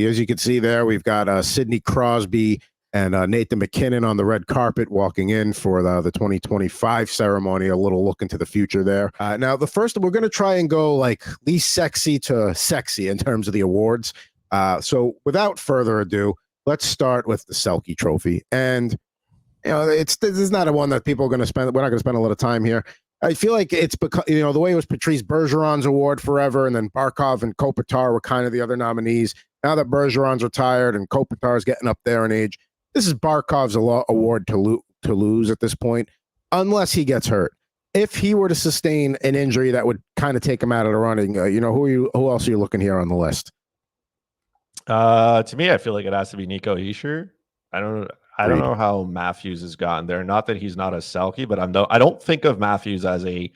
As you can see there, we've got Sidney Crosby and Nathan McKinnon on the red carpet walking in for the 2025 ceremony. A little look into the future there. Now, the first, we're going to try and go like least sexy to sexy in terms of the awards. So without further ado, let's start with the Selke Trophy. And, you know, this is not a one that people are going to spend. We're not going to spend a lot of time here. I feel like it's because, you know, the way it was Patrice Bergeron's award forever, and then Barkov and Kopitar were kind of the other nominees. Now that Bergeron's retired and Kopitar's getting up there in age, this is Barkov's award to lose at this point, unless he gets hurt. If he were to sustain an injury that would kind of take him out of the running, you know, who else are you looking here on the list? To me, I feel like it has to be Nico Hischier. I don't know how Matthews has gotten there. Not that he's not a Selke, but I don't think of Matthews as a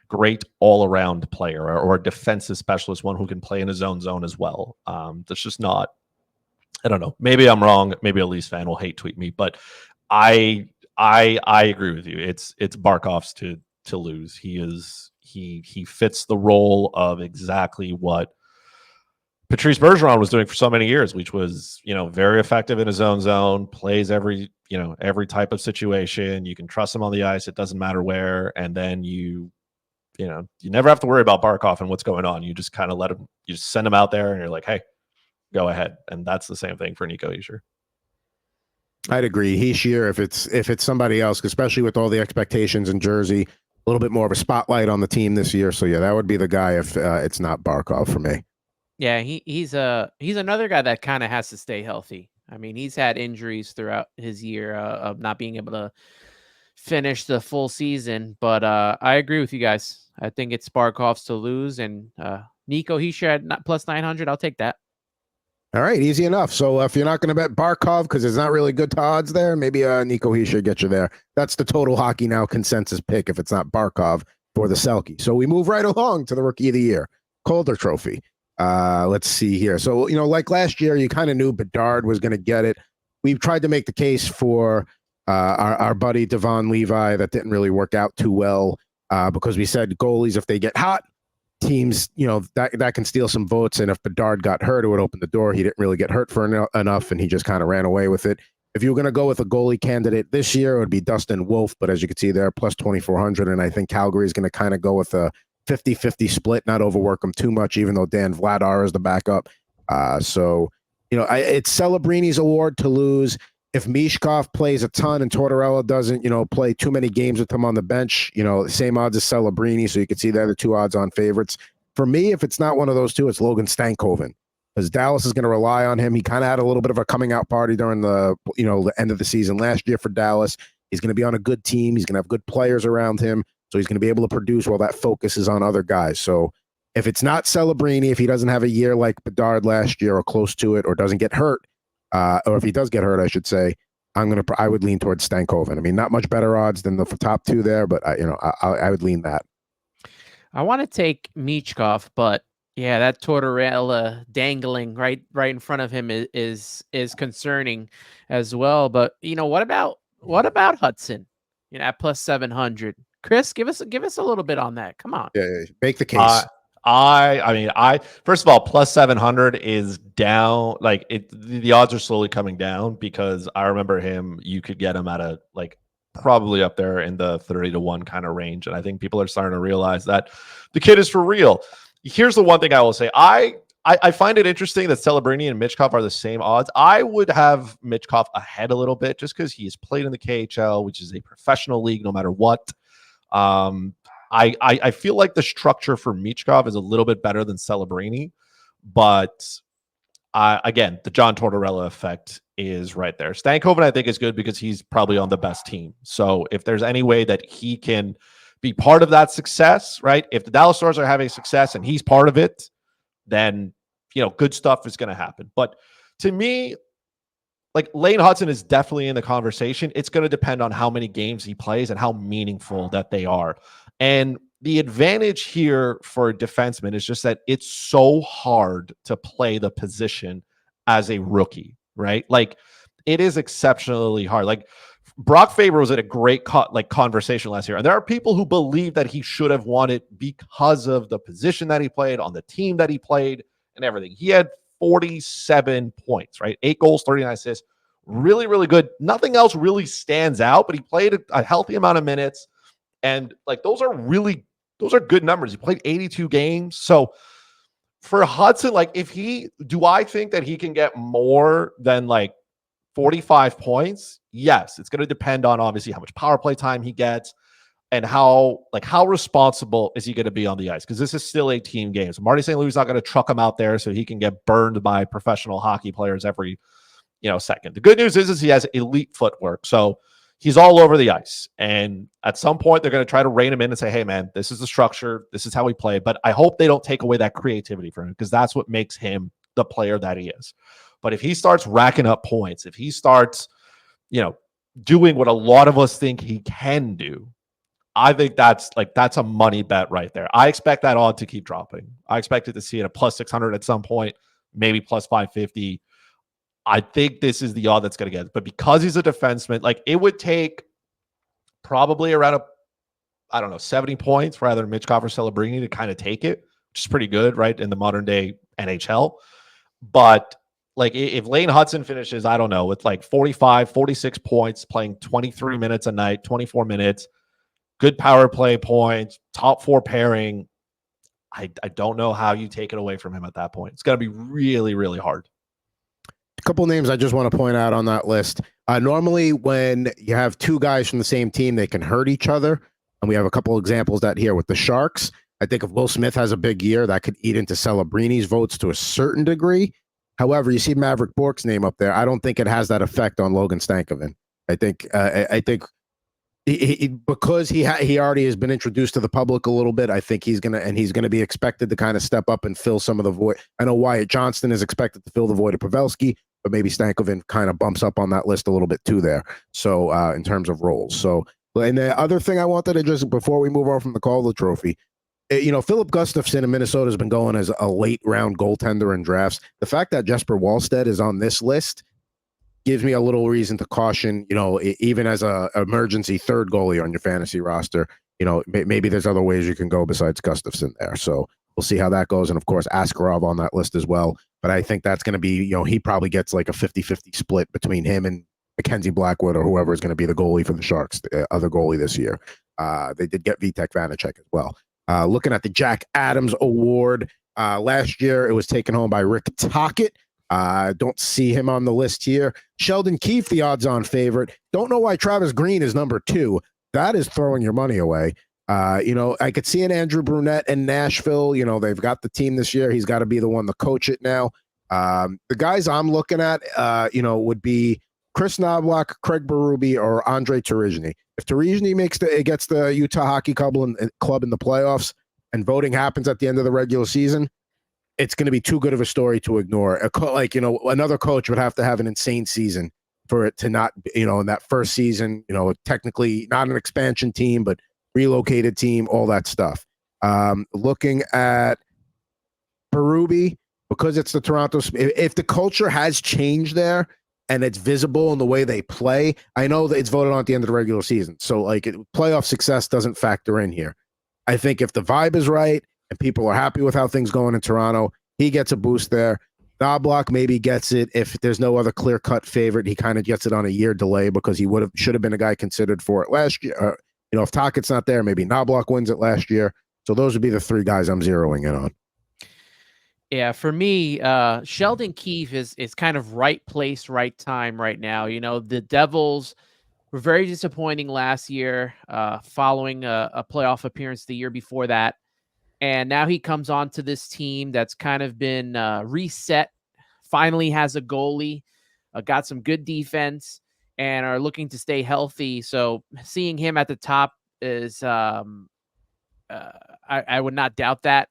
great all-around player or a defensive specialist, one who can play in his own zone as well. That's just not. I don't know. Maybe I'm wrong. Maybe a Leafs fan will hate tweet me, but I agree with you. It's Barkov's to lose. He fits the role of exactly what Patrice Bergeron was doing for so many years, which was, you know, very effective in his own zone, plays every type of situation. You can trust him on the ice. It doesn't matter where. And then you never have to worry about Barkov and what's going on. You just kind of you just send him out there and you're like, hey, go ahead. And that's the same thing for Nico Hischier. I'd agree. Hischier, if it's somebody else, especially with all the expectations in Jersey, a little bit more of a spotlight on the team this year. So yeah, that would be the guy if it's not Barkov for me. Yeah, he's another guy that kind of has to stay healthy. I mean, he's had injuries throughout his year of not being able to finish the full season. But I agree with you guys. I think it's Barkov's to lose, and Nico Hischier at plus 900. I'll take that. All right, easy enough. So if you're not going to bet Barkov because it's not really good odds there, maybe Nico Hischier gets you there. That's the Total Hockey Now consensus pick if it's not Barkov for the Selke. So we move right along to the Rookie of the Year, Calder Trophy. Let's see here. So, you know, like last year, you kind of knew Bedard was going to get it. We've tried to make the case for our buddy Devon Levi. That didn't really work out too well because we said goalies, if they get hot, teams, you know, that can steal some votes. And if Bedard got hurt, it would open the door. He didn't really get hurt for enough, and he just kind of ran away with it. If you were going to go with a goalie candidate this year, it would be Dustin Wolf. But as you can see there, plus 2,400. And I think Calgary is going to kind of go with a 50-50 split, not overwork them too much, even though Dan Vladar is the backup. So, you know, it's Celebrini's award to lose. If Mishkov plays a ton and Tortorella doesn't, you know, play too many games with him on the bench, you know, the same odds as Celebrini. So you can see they're the two odds-on favorites. For me, if it's not one of those two, it's Logan Stankoven, because Dallas is going to rely on him. He kind of had a little bit of a coming out party during the end of the season last year for Dallas. He's going to be on a good team. He's going to have good players around him. So he's going to be able to produce while that focus is on other guys. So if it's not Celebrini, if he doesn't have a year like Bedard last year or close to it, or doesn't get hurt, or if he does get hurt, I should say, I would lean towards Stankoven. I mean, not much better odds than the top two there, but I would lean that. I want to take Michkov, but yeah, that Tortorella dangling right in front of him is concerning as well. But you know, what about Hudson? You know, at plus 700. Chris, give us a little bit on that. Come on. Yeah, make the case. I mean, first of all, plus 700 is down. Like the odds are slowly coming down, because I remember you could get him at a probably up there in the 30-1 kind of range. And I think people are starting to realize that the kid is for real. Here's the one thing I will say. I find it interesting that Celebrini and Michkov are the same odds. I would have Michkov ahead a little bit just because he has played in the KHL, which is a professional league no matter what. I feel like the structure for Michkov is a little bit better than Celebrini, but again, the John Tortorella effect is right there. Stankoven, I think, is good because he's probably on the best team. So if there's any way that he can be part of that success, right? If the Dallas Stars are having success and he's part of it, then, you know, good stuff is going to happen. But to me, like, Lane Hudson is definitely in the conversation. It's going to depend on how many games he plays and how meaningful that they are. And the advantage here for a defenseman is just that it's so hard to play the position as a rookie, right? Like, it is exceptionally hard. Like, Brock Faber was at a great conversation last year, and there are people who believe that he should have won it because of the position that he played, on the team that he played, and everything. He had 47 points, right? 8 goals, 39 assists. Really, really good. Nothing else really stands out, but he played a healthy amount of minutes. And like those are good numbers. He played 82 games. So for Hudson, like I think that he can get more than like 45 points? Yes. It's going to depend on obviously how much power play time he gets and how responsible is he going to be on the ice? Because this is still a team game. So Marty St. Louis is not going to truck him out there so he can get burned by professional hockey players every second. The good news is he has elite footwork. So he's all over the ice. And at some point, they're going to try to rein him in and say, hey, man, this is the structure. This is how we play. But I hope they don't take away that creativity from him because that's what makes him the player that he is. But if he starts racking up points, if he starts, doing what a lot of us think he can do, I think that's a money bet right there. I expect that odd to keep dropping. I expect it to see it at plus 600 at some point, maybe plus 550. I think this is the odd that's going to get. But because he's a defenseman, like it would take probably around 70 points rather than Mitch Celebrini to kind of take it, which is pretty good, right, in the modern day NHL. But like if Lane Hudson finishes, I don't know, with like 45, 46 points, playing 23 minutes a night, 24 minutes, good power play points, top 4 pairing, I don't know how you take it away from him at that point. It's going to be really, really hard. A couple names I just want to point out on that list. Normally, when you have 2 guys from the same team, they can hurt each other. And we have a couple examples that here with the Sharks. I think if Will Smith has a big year, that could eat into Celebrini's votes to a certain degree. However, you see Maverick Bourque's name up there. I don't think it has that effect on Logan Stankoven. I think because he already has been introduced to the public a little bit, I think he's gonna be expected to kind of step up and fill some of the void. I know Wyatt Johnston is expected to fill the void of Pavelski, but maybe Stankoven kind of bumps up on that list a little bit too there. So in terms of roles. So, and the other thing I wanted to just before we move on from the Calder Trophy, Philip Gustafson in Minnesota has been going as a late round goaltender in drafts. The fact that Jesper Wallstedt is on this list gives me a little reason to caution, even as a emergency third goalie on your fantasy roster, maybe there's other ways you can go besides Gustafson there. So we'll see how that goes. And of course, Askarov on that list as well. But I think that's going to be, he probably gets like a 50-50 split between him and Mackenzie Blackwood or whoever is going to be the goalie for the Sharks, the other goalie this year. They did get Vitek Vanacek as well. Looking at the Jack Adams Award, last year it was taken home by Rick Tocchet. Don't see him on the list here. Sheldon Keefe, the odds-on favorite. Don't know why Travis Green is number 2. That is throwing your money away. I could see an Andrew Brunette in Nashville. They've got the team this year. He's got to be the one to coach it now. The guys I'm looking at, would be Chris Knobloch, Craig Berube, or Andre Torizny. If Torizny gets the Utah Hockey Club in the playoffs and voting happens at the end of the regular season, it's going to be too good of a story to ignore. Another coach would have to have an insane season for it to not, in that first season, technically not an expansion team, but relocated team, all that stuff. Looking at Berube, because it's the Toronto, if the culture has changed there and it's visible in the way they play, I know that it's voted on at the end of the regular season. So playoff success doesn't factor in here. I think if the vibe is right and people are happy with how things going in Toronto, he gets a boost there. Knobloch maybe gets it if there's no other clear-cut favorite. He kind of gets it on a year delay because he should have been a guy considered for it last year. If Tocchett's not there, maybe Knobloch wins it last year. So those would be the 3 guys I'm zeroing in on. Yeah, for me, Sheldon Keefe is kind of right place, right time right now. The Devils were very disappointing last year, following a playoff appearance the year before that. And now he comes on to this team that's kind of been reset, finally has a goalie, got some good defense, and are looking to stay healthy. So seeing him at the top is, I would not doubt that.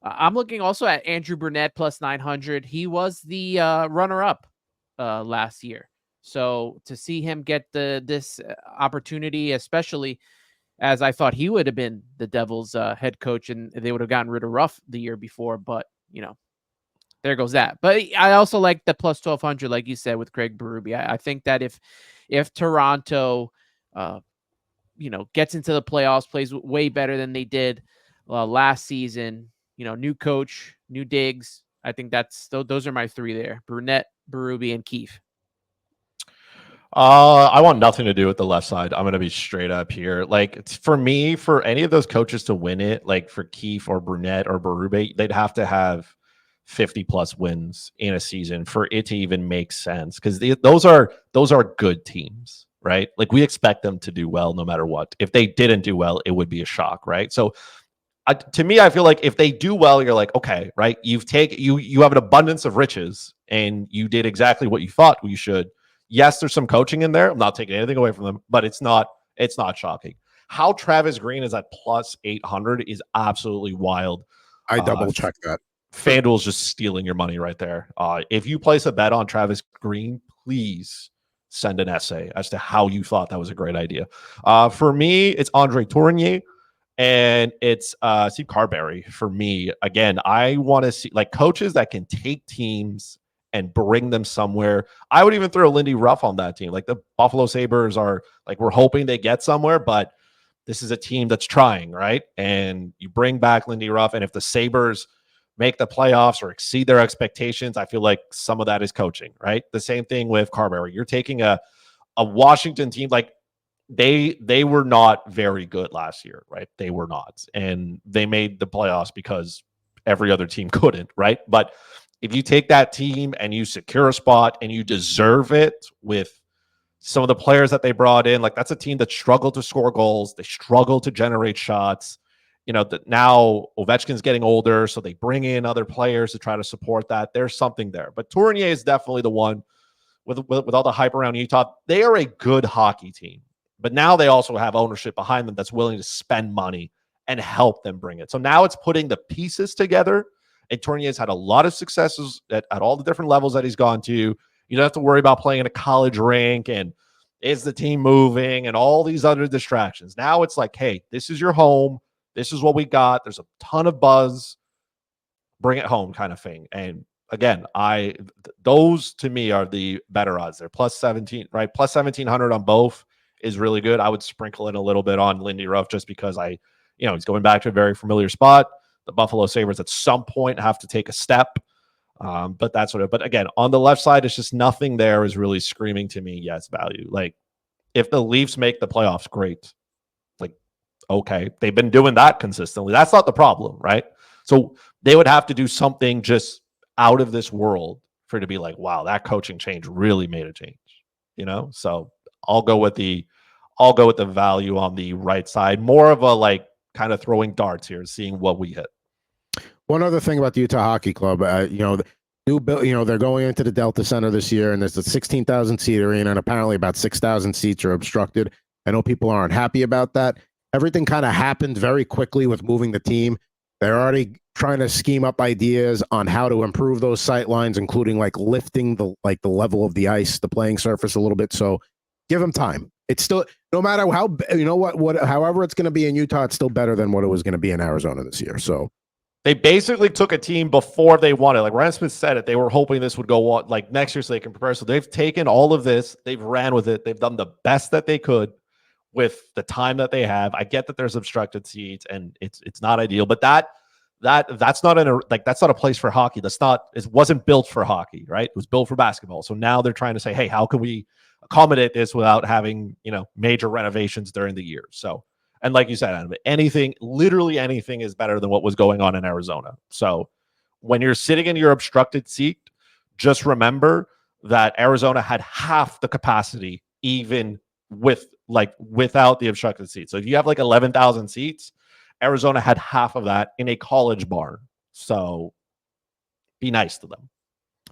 I'm looking also at Andrew Brunette plus 900. He was the runner-up last year. So to see him get this opportunity, especially as I thought he would have been the Devils head coach and they would have gotten rid of Ruff the year before. But, there goes that. But I also like the plus 1,200, like you said, with Craig Berube. I think that if Toronto, gets into the playoffs, plays way better than they did last season, new coach, new digs, I think those are my three there: Brunette, Berube, and Keefe. I want nothing to do with the left side. I'm going to be straight up here. Like, for me, for any of those coaches to win it, like for Keefe or Brunette or Berube, they'd have to have 50 plus wins in a season for it to even make sense. Because those are good teams, right? Like, we expect them to do well no matter what. If they didn't do well, it would be a shock, right? So to me, I feel like if they do well, you're like, okay, right? You have an abundance of riches and you did exactly what you thought you should. Yes, there's some coaching in there. I'm not taking anything away from them, but it's not shocking. How Travis Green is at plus 800 is absolutely wild. I double checked that. FanDuel's just stealing your money right there. If you place a bet on Travis Green, please send an essay as to how you thought that was a great idea. For me, it's Andre Tournier. And it's Steve Carberry for me. Again, I want to see like coaches that can take teams and bring them somewhere. I would even throw Lindy Ruff on that team. Like the Buffalo Sabres are like, we're hoping they get somewhere, but this is a team that's trying, right? And you bring back Lindy Ruff. And if the Sabres make the playoffs or exceed their expectations, I feel like some of that is coaching, right? The same thing with Carberry. You're taking a Washington team, like they were not very good last year, right? They were not. And they made the playoffs because every other team couldn't, right? But if you take that team and you secure a spot and you deserve it with some of the players that they brought in, like that's a team that struggled to score goals. They struggled to generate shots. You know, now Ovechkin's getting older, so they bring in other players to try to support that. There's something there. But Tournier is definitely the one with all the hype around Utah. They are a good hockey team. But now they also have ownership behind them that's willing to spend money and help them bring it. So now it's putting the pieces together. And Tournier's had a lot of successes at all the different levels that he's gone to. You don't have to worry about playing in a college rink and is the team moving and all these other distractions. Now it's like, hey, this is your home. This is what we got. There's a ton of buzz. Bring it home kind of thing. And again, those to me are the better odds. They're plus 17, right? Plus 1,700 on both is really good. I would sprinkle in a little bit on Lindy Ruff just because he's going back to a very familiar spot. The Buffalo Sabres at some point have to take a step. But that's what but again, on the left side, it's just nothing there is really screaming to me, yes, value. Like if the Leafs make the playoffs, great. Like, okay, they've been doing that consistently. That's not the problem, right? So they would have to do something just out of this world for it to be like, wow, that coaching change really made a change, So I'll go with the value on the right side. More of a like kind of throwing darts here, seeing what we hit. One other thing about the Utah Hockey Club, they're going into the Delta Center this year, and there's a 16,000 seat arena, and apparently about 6,000 seats are obstructed. I know people aren't happy about that. Everything kind of happened very quickly with moving the team. They're already trying to scheme up ideas on how to improve those sight lines, including like lifting the level of the ice, the playing surface a little bit. So give them time. It's still, no matter how, however it's going to be in Utah, it's still better than what it was going to be in Arizona this year. So they basically took a team before they won it. Like Ryan Smith said it, they were hoping this would go on like next year so they can prepare. So they've taken all of this, they've ran with it, they've done the best that they could with the time that they have. I get that there's obstructed seats and it's not ideal, but that's not that's not a place for hockey. It wasn't built for hockey, right? It was built for basketball. So now they're trying to say, hey, how can we accommodate this without having, major renovations during the year? So, and like you said, Adam, literally anything is better than what was going on in Arizona. So when you're sitting in your obstructed seat, just remember that Arizona had half the capacity, even without the obstructed seats. So if you have like 11,000 seats, Arizona had half of that in a college barn. So be nice to them.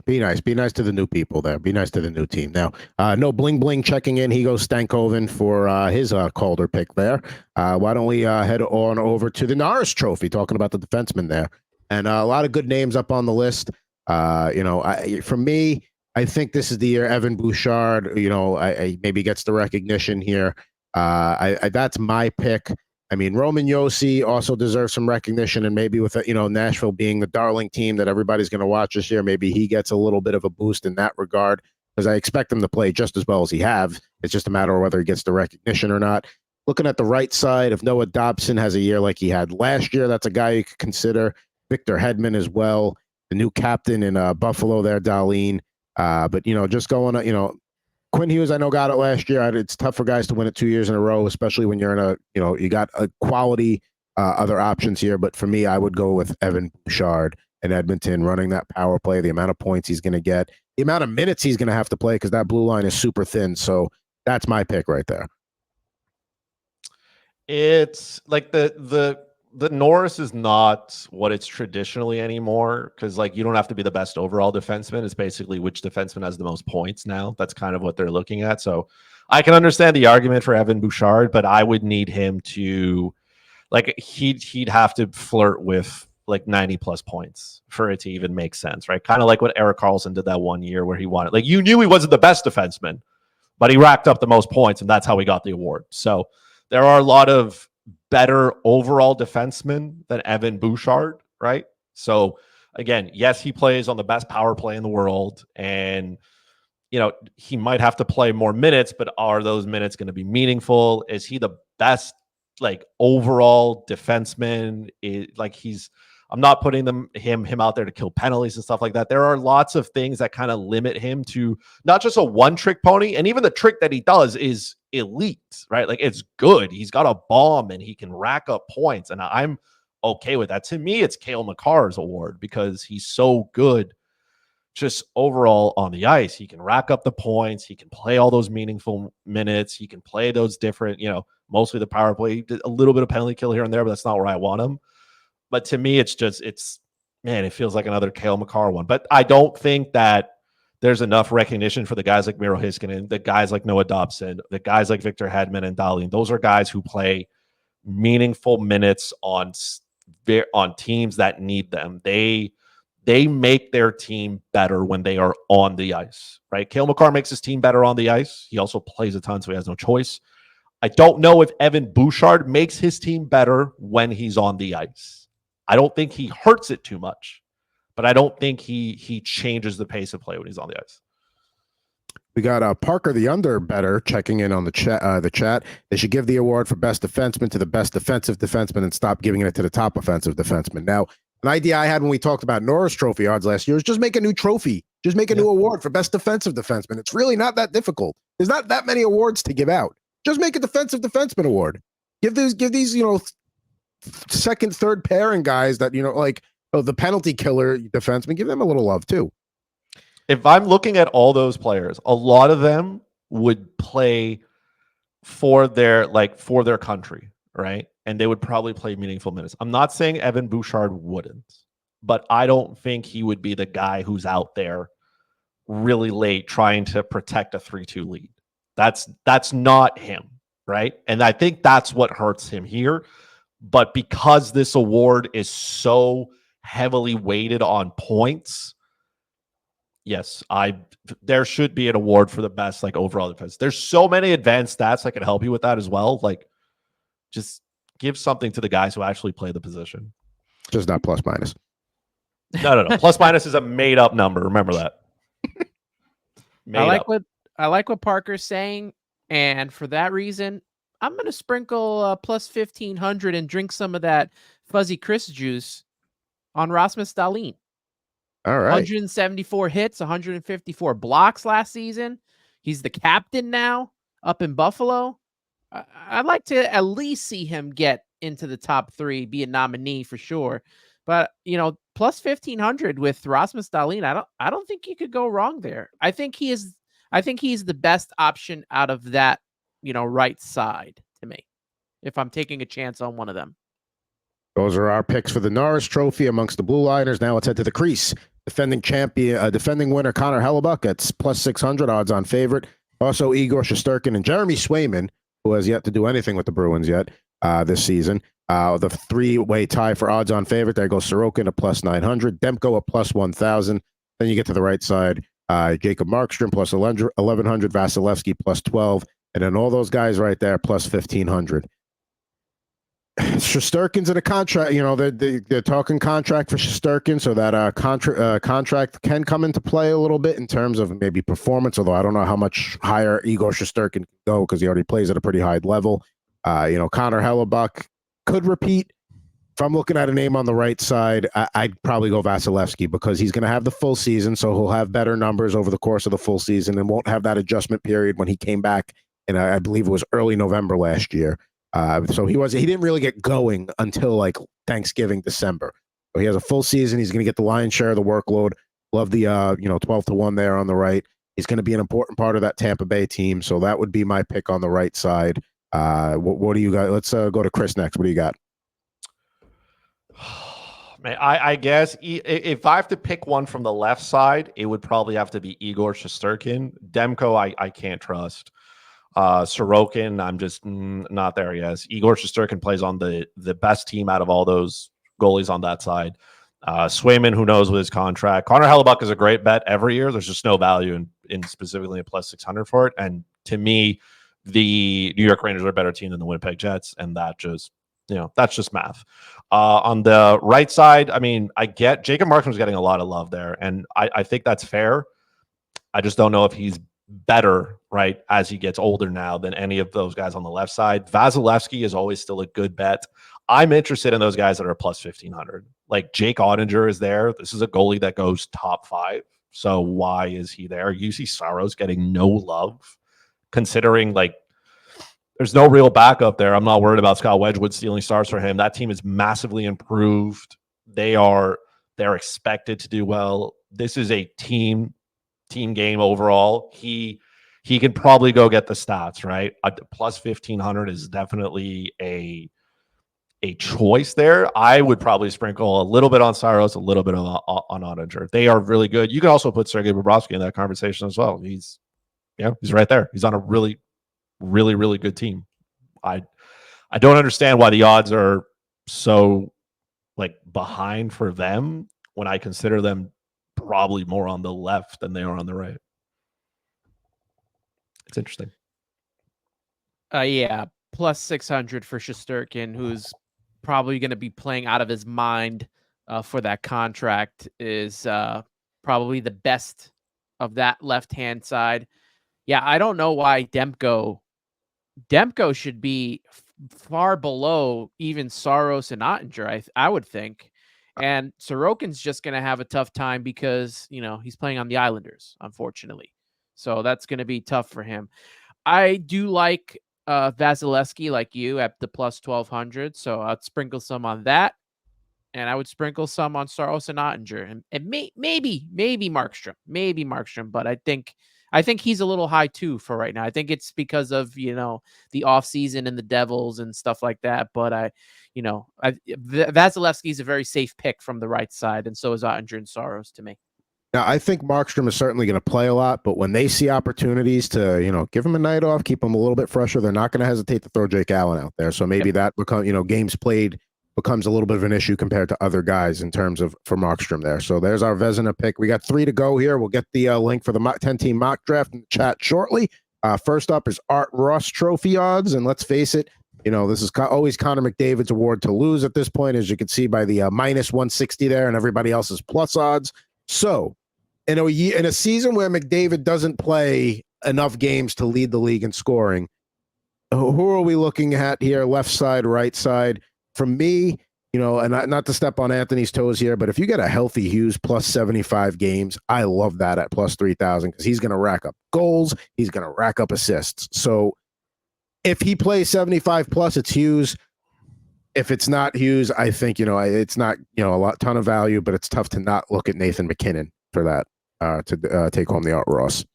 Be nice to the new people there. Be nice to the new team. Now, no bling bling checking in. He goes Stankoven for his Calder pick there. Why don't we head on over to the Norris Trophy, talking about the defenseman there, and a lot of good names up on the list. For me, I think this is the year Evan Bouchard. I maybe gets the recognition here. That's my pick. I mean, Roman Josi also deserves some recognition, and maybe with Nashville being the darling team that everybody's going to watch this year, maybe he gets a little bit of a boost in that regard, because I expect him to play just as well as he have. It's just a matter of whether he gets the recognition or not. Looking at the right side, if Noah Dobson has a year like he had last year, that's a guy you could consider. Victor Hedman as well new captain in Buffalo there, Darlene. But just going, Quinn Hughes, I know got it last year. It's tough for guys to win it 2 years in a row, especially when you're in a, you got a quality other options here. But for me, I would go with Evan Bouchard in Edmonton, running that power play, the amount of points he's going to get, the amount of minutes he's going to have to play, because that blue line is super thin. So that's my pick right there. It's like the Norris is not what it's traditionally anymore, because like you don't have to be the best overall defenseman. It's basically which defenseman has the most points now. That's kind of what they're looking at. So I can understand the argument for Evan Bouchard, but I would need him to, like, he'd have to flirt with like 90 plus points for it to even make sense, right? Kind of like what Erik Karlsson did that 1 year where he wanted, like, you knew he wasn't the best defenseman, but he racked up the most points, and that's how he got the award. So there are a lot of better overall defensemen than Evan Bouchard, right? So again, yes, he plays on the best power play in the world, and he might have to play more minutes, but are those minutes going to be meaningful? Is he the best like overall defenseman? I'm not putting him out there to kill penalties and stuff like that. There are lots of things that kind of limit him to not just a one-trick pony, and even the trick that he does is elite, right? Like, it's good. He's got a bomb and he can rack up points, and I'm okay with that. To me, it's Cale Makar's award because he's so good just overall on the ice. He can rack up the points. He can play all those meaningful minutes. He can play those different, mostly the power play, a little bit of penalty kill here and there, but that's not where I want him. But to me, it feels like another Cale Makar one. But I don't think that there's enough recognition for the guys like Miro Heiskanen, the guys like Noah Dobson, the guys like Victor Hedman and Dahlin. Those are guys who play meaningful minutes on teams that need them. They make their team better when they are on the ice, right? Cale Makar makes his team better on the ice. He also plays a ton, so he has no choice. I don't know if Evan Bouchard makes his team better when he's on the ice. I don't think he hurts it too much, but I don't think he changes the pace of play when he's on the ice. We got Parker the Under Better checking in on the chat. They should give the award for best defenseman to the best defensive defenseman and stop giving it to the top offensive defenseman. Now, an idea I had when we talked about Norris Trophy odds last year is just make a new trophy. Just make a new award for best defensive defenseman. It's really not that difficult. There's not that many awards to give out. Just make a defensive defenseman award. Give these second, third pairing guys that, the penalty killer defenseman, give them a little love too. If I'm looking at all those players, a lot of them would play for their country, right? And they would probably play meaningful minutes. I'm not saying Evan Bouchard wouldn't, but I don't think he would be the guy who's out there really late trying to protect a 3-2 lead. That's not him, right? And I think that's what hurts him here. But because this award is so heavily weighted on points, yes, there should be an award for the best overall defense. There's so many advanced stats that can help you with that as well. Just give something to the guys who actually play the position. Just not plus minus. No. Plus minus is a made up number. Remember that. I like what Parker's saying, and for that reason, I'm going to sprinkle plus 1,500 and drink some of that Fuzzy Chris juice on Rasmus Dahlin. All right. 174 hits, 154 blocks last season. He's the captain now up in Buffalo. I'd like to at least see him get into the top 3, be a nominee for sure. But, plus 1,500 with Rasmus Dahlin, I don't think you could go wrong there. I think he's the best option out of that, right side to me, if I'm taking a chance on one of them. Those are our picks for the Norris Trophy amongst the Blue Liners. Now let's head to the crease. Defending winner Connor Hellebuck at plus 600 odds on favorite. Also Igor Shesterkin and Jeremy Swayman, who has yet to do anything with the Bruins yet this season. The 3-way tie for odds on favorite. There goes Sorokin at plus 900, Demko at plus 1,000. Then you get to the right side. Jacob Markstrom plus 1,100, Vasilevsky plus 12, and then all those guys right there plus 1,500. Shesterkin's in a contract. They're talking contract for Shesterkin, so that contract can come into play a little bit in terms of maybe performance. Although I don't know how much higher Igor Shesterkin can go because he already plays at a pretty high level. Connor Hellebuck could repeat. If I'm looking at a name on the right side, I'd probably go Vasilevsky because he's going to have the full season, so he'll have better numbers over the course of the full season and won't have that adjustment period when he came back. And I believe it was early November last year. So he didn't really get going until like Thanksgiving, December. So he has a full season. He's going to get the lion's share of the workload. Love the 12-1 there on the right. He's going to be an important part of that Tampa Bay team. So that would be my pick on the right side. What do you got? Let's go to Chris next. What do you got? Man, I guess if I have to pick one from the left side, it would probably have to be Igor Shesterkin. Demko, I can't trust. Sorokin, I'm just not there yet. Igor Shesterkin plays on the best team out of all those goalies on that side. Swayman, who knows with his contract. Connor Hellebuck is a great bet every year. There's just no value in specifically a plus 600 for it. And to me, the New York Rangers are a better team than the Winnipeg Jets, and that just that's just math. On the right side, I mean, I get Jacob Markstrom's getting a lot of love there, and I think that's fair. I just don't know if he's better, right, as he gets older now than any of those guys on the left side. Vasilevsky is always still a good bet. I'm interested in those guys that are plus 1,500. Like Jake Ottinger is there. This is a goalie that goes top 5. So why is he there? UC Saros getting no love, considering like there's no real backup there. I'm not worried about Scott Wedgwood stealing stars for him. That team is massively improved. They're expected to do well. This is a team game overall. He can probably go get the stats, right? Plus 1,500 is definitely a choice there. I would probably sprinkle a little bit on Saros, a little bit on Ottinger. They are really good. You can also put Sergei Bobrovsky in that conversation as well. He's right there. He's on a really, really, really good team. I don't understand why the odds are so like behind for them when I consider them probably more on the left than they are on the right. It's interesting. Yeah, plus 600 for Shesterkin, who's probably going to be playing out of his mind for that contract, is probably the best of that left-hand side. Yeah, I don't know why Demko should be far below even Saros and Ottinger, I would think. And Sorokin's just going to have a tough time because, he's playing on the Islanders, unfortunately. So that's going to be tough for him. I do like Vasilevsky, like you, at the plus 1,200. So I'd sprinkle some on that. And I would sprinkle some on Saros and Ottinger. And maybe Markstrom. Maybe Markstrom. But I think he's a little high too for right now. I think it's because of, the offseason and the Devils and stuff like that. But Vasilevsky is a very safe pick from the right side. And so is Ottinger and Saros to me. Now, I think Markstrom is certainly going to play a lot, but when they see opportunities to, give him a night off, keep him a little bit fresher, they're not going to hesitate to throw Jake Allen out there. So maybe that games played becomes a little bit of an issue compared to other guys in terms of for Markstrom there. So there's our Vezina pick. We got 3 to go here. We'll get the link for the 10-team mock draft in the chat shortly. First up is Art Ross trophy odds, and let's face it, this is always Connor McDavid's award to lose at this point, as you can see by the minus 160 there, and everybody else's plus odds. So in a season where McDavid doesn't play enough games to lead the league in scoring, who are we looking at here? Left side, right side? For me, and not to step on Anthony's toes here, but if you get a healthy Hughes plus 75 games, I love that at plus 3,000 because he's going to rack up goals. He's going to rack up assists. So if he plays 75 plus, it's Hughes. If it's not Hughes, I think, it's not, a ton of value, but it's tough to not look at Nathan McKinnon for that to take home the Art Ross.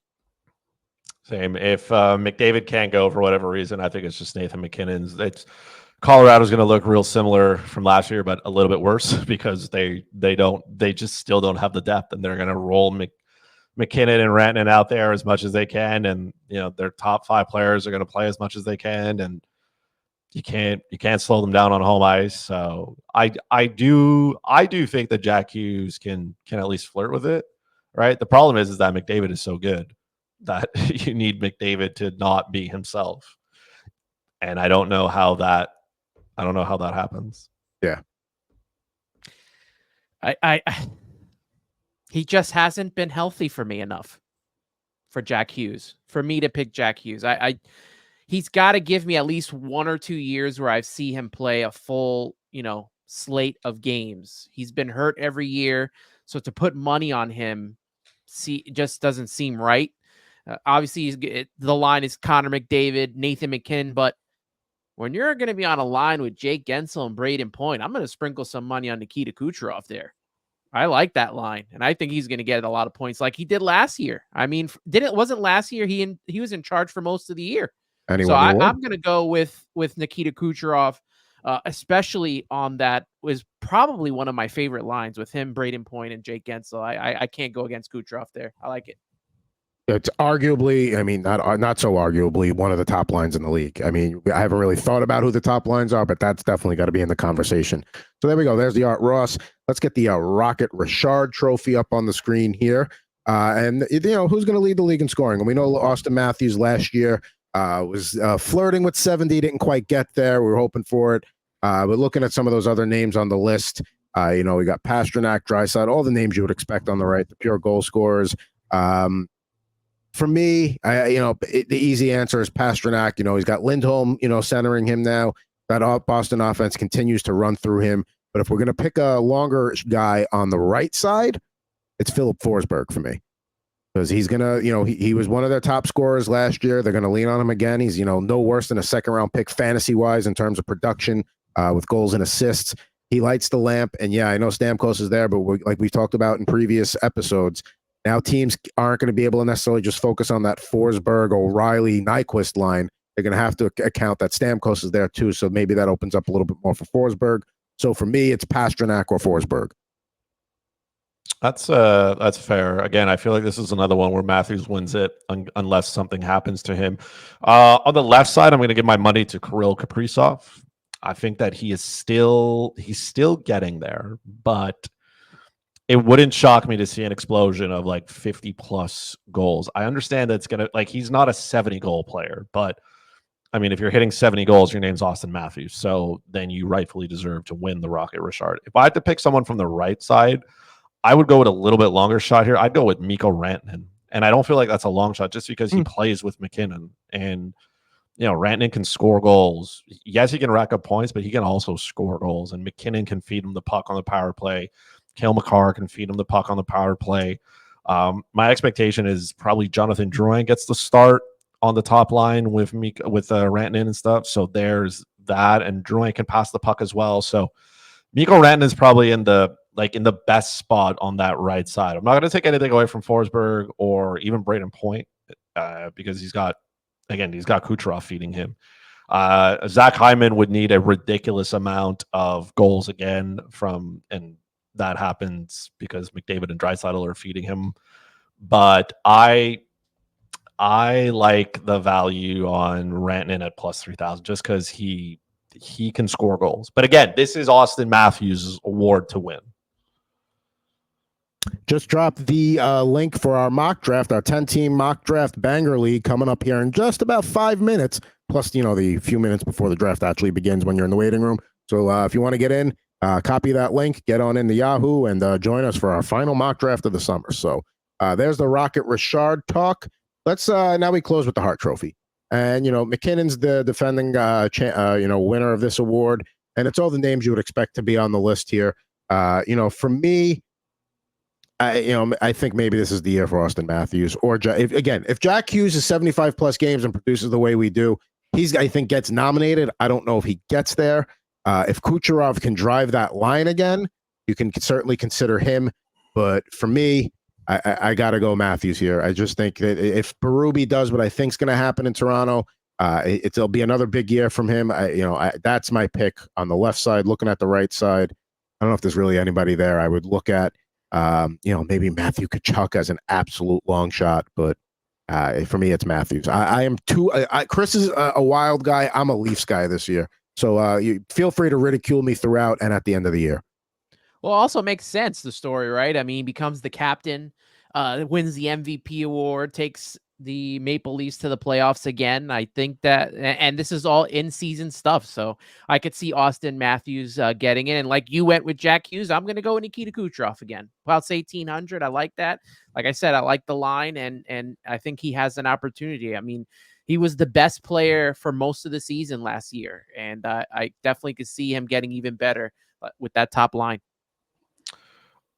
Same. If McDavid can't go for whatever reason, I think it's just Nathan McKinnon's. Colorado's going to look real similar from last year, but a little bit worse because they just still don't have the depth, and they're going to roll McKinnon and Rantanen out there as much as they can, and their top 5 players are going to play as much as they can, and you can't slow them down on home ice. So I do think that Jack Hughes can at least flirt with it, right? The problem is that McDavid is so good that you need McDavid to not be himself, and I don't know how that happens. Yeah. He just hasn't been healthy for me enough for Jack Hughes, for me to pick Jack Hughes. He's got to give me at least 1 or 2 years where I see him play a full, slate of games. He's been hurt every year, so to put money on him, just doesn't seem right. Obviously, the line is Connor McDavid, Nathan McKinnon, but when you're going to be on a line with Jake Gensel and Braden Point, I'm going to sprinkle some money on Nikita Kucherov there. I like that line, and I think he's going to get a lot of points like he did last year. I mean, wasn't last year he was in charge for most of the year? So I'm going to go with Nikita Kucherov, especially on that was probably one of my favorite lines with him, Braden Point, and Jake Gensel. I can't go against Kucherov there. I like it. It's arguably, I mean, not so arguably, one of the top lines in the league. I mean, I haven't really thought about who the top lines are, but that's definitely got to be in the conversation. So there we go. There's the Art Ross. Let's get the Rocket Richard trophy up on the screen here. And, who's going to lead the league in scoring? And we know Austin Matthews last year was flirting with 70, didn't quite get there. We were hoping for it. But looking at some of those other names on the list, we got Pastrnak, Draisaitl, all the names you would expect on the right, the pure goal scorers. For me, the easy answer is Pastrnak. He's got Lindholm, centering him now. That Boston offense continues to run through him. But if we're going to pick a longer guy on the right side, it's Philip Forsberg for me. Because he's going to, he was one of their top scorers last year. They're going to lean on him again. He's, no worse than a second-round pick fantasy-wise in terms of production with goals and assists. He lights the lamp. And, yeah, I know Stamkos is there, but like we talked about in previous episodes, now teams aren't going to be able to necessarily just focus on that Forsberg, O'Reilly, Nyquist line. They're going to have to account that Stamkos is there too, so maybe that opens up a little bit more for Forsberg. So for me, it's Pastrnak or Forsberg. That's fair. Again, I feel like this is another one where Matthews wins it unless something happens to him. On the left side, I'm going to give my money to Kirill Kaprizov. I think that he's still getting there, but it wouldn't shock me to see an explosion of like 50 plus goals. I understand that it's going to, he's not a 70 goal player, but I mean, if you're hitting 70 goals, your name's Austin Matthews. So then you rightfully deserve to win the Rocket Richard. If I had to pick someone from the right side, I would go with a little bit longer shot here. I'd go with Mikko Rantanen. And I don't feel like that's a long shot just because he plays with McKinnon. And, Rantanen can score goals. Yes, he can rack up points, but he can also score goals. And McKinnon can feed him the puck on the power play. Cale Makar can feed him the puck on the power play. My expectation is probably Jonathan Drouin gets the start on the top line with Rantanen and stuff. So there's that, and Drouin can pass the puck as well. So Mikko Rantanen is probably in the best spot on that right side. I'm not going to take anything away from Forsberg or even Braden Point because he's got Kucherov feeding him. Zach Hyman would need a ridiculous amount of goals again and that happens because McDavid and Draisaitl are feeding him. But I like the value on Rantanen at plus 3,000 just because he can score goals. But again, this is Austin Matthews' award to win. Just dropped the link for our mock draft, our 10-team mock draft banger league coming up here in just about 5 minutes, plus, the few minutes before the draft actually begins when you're in the waiting room. So if you want to get in, copy that link, get on into Yahoo, and join us for our final mock draft of the summer. So there's the Rocket Richard talk. Let's now we close with the Hart Trophy. And, McKinnon's the defending, winner of this award. And it's all the names you would expect to be on the list here. For me, I think maybe this is the year for Austin Matthews. Or if Jack Hughes is 75 plus games and produces the way we do, I think gets nominated. I don't know if he gets there. If Kucherov can drive that line again, you can certainly consider him. But for me, I got to go Matthews here. I just think that if Berube does what I think is going to happen in Toronto, it'll be another big year from him. That's my pick on the left side. Looking at the right side, I don't know if there's really anybody there I would look at. Maybe Matthew Tkachuk as an absolute long shot, but for me, it's Matthews. I am too. Chris is a wild guy. I'm a Leafs guy this year. So you feel free to ridicule me throughout and at the end of the year. Well, also makes sense, the story, right? I mean, he becomes the captain, wins the MVP award, takes the Maple Leafs to the playoffs again. I think that, and this is all in-season stuff, so I could see Austin Matthews getting in. And like you went with Jack Hughes, I'm going to go with Nikita Kucherov again. Plus 1,800, I like that. Like I said, I like the line, and I think he has an opportunity. I mean, he was the best player for most of the season last year, and I definitely could see him getting even better with that top line.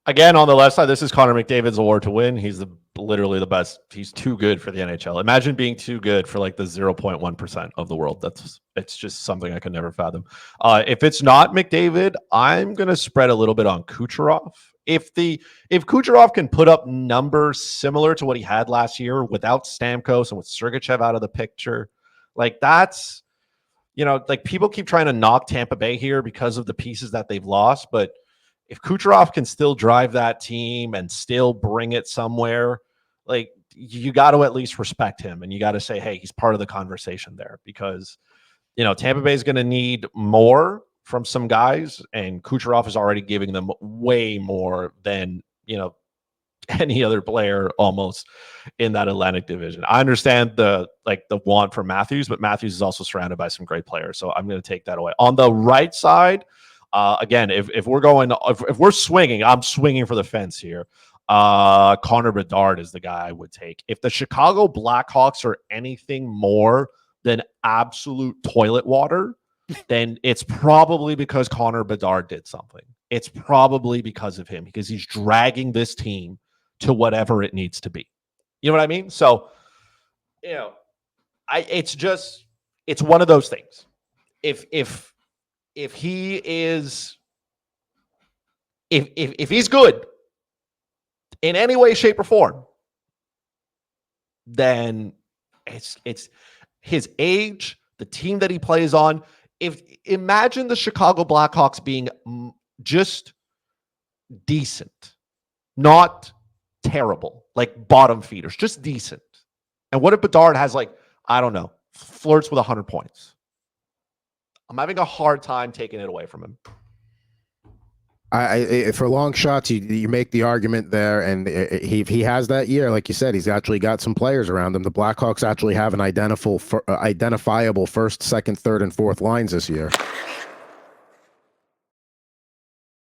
Again, on the left side, this is Connor McDavid's award to win. He's literally the best. He's too good for the NHL. Imagine being too good for like the 0.1% of the world. It's just something I could never fathom. If it's not McDavid, I'm gonna spread a little bit on Kucherov. If Kucherov can put up numbers similar to what he had last year without Stamkos and with Sergachev out of the picture, like that's, like people keep trying to knock Tampa Bay here because of the pieces that they've lost, but if Kucherov can still drive that team and still bring it somewhere, like you got to at least respect him, and you got to say, hey, he's part of the conversation there, because Tampa Bay is going to need more from some guys, and Kucherov is already giving them way more than any other player almost in that Atlantic division. I understand the want for Matthews, but Matthews is also surrounded by some great players, so I'm going to take that away. On the right side, again, if we're swinging, I'm swinging for the fence here. Connor Bedard is the guy I would take. If the Chicago Blackhawks are anything more than absolute toilet water, then it's probably because Connor Bedard did something. It's probably because of him, because he's dragging this team to whatever it needs to be. You know what I mean? So, it's one of those things. If he's good in any way, shape, or form, then it's his age, the team that he plays on. Imagine the Chicago Blackhawks being just decent, not terrible, like bottom feeders, just decent. And what if Bedard has flirts with 100 points? I'm having a hard time taking it away from him. For long shots, you make the argument there, and he has that year, like you said, he's actually got some players around him. The Blackhawks actually have an identifiable first, second, third, and fourth lines this year.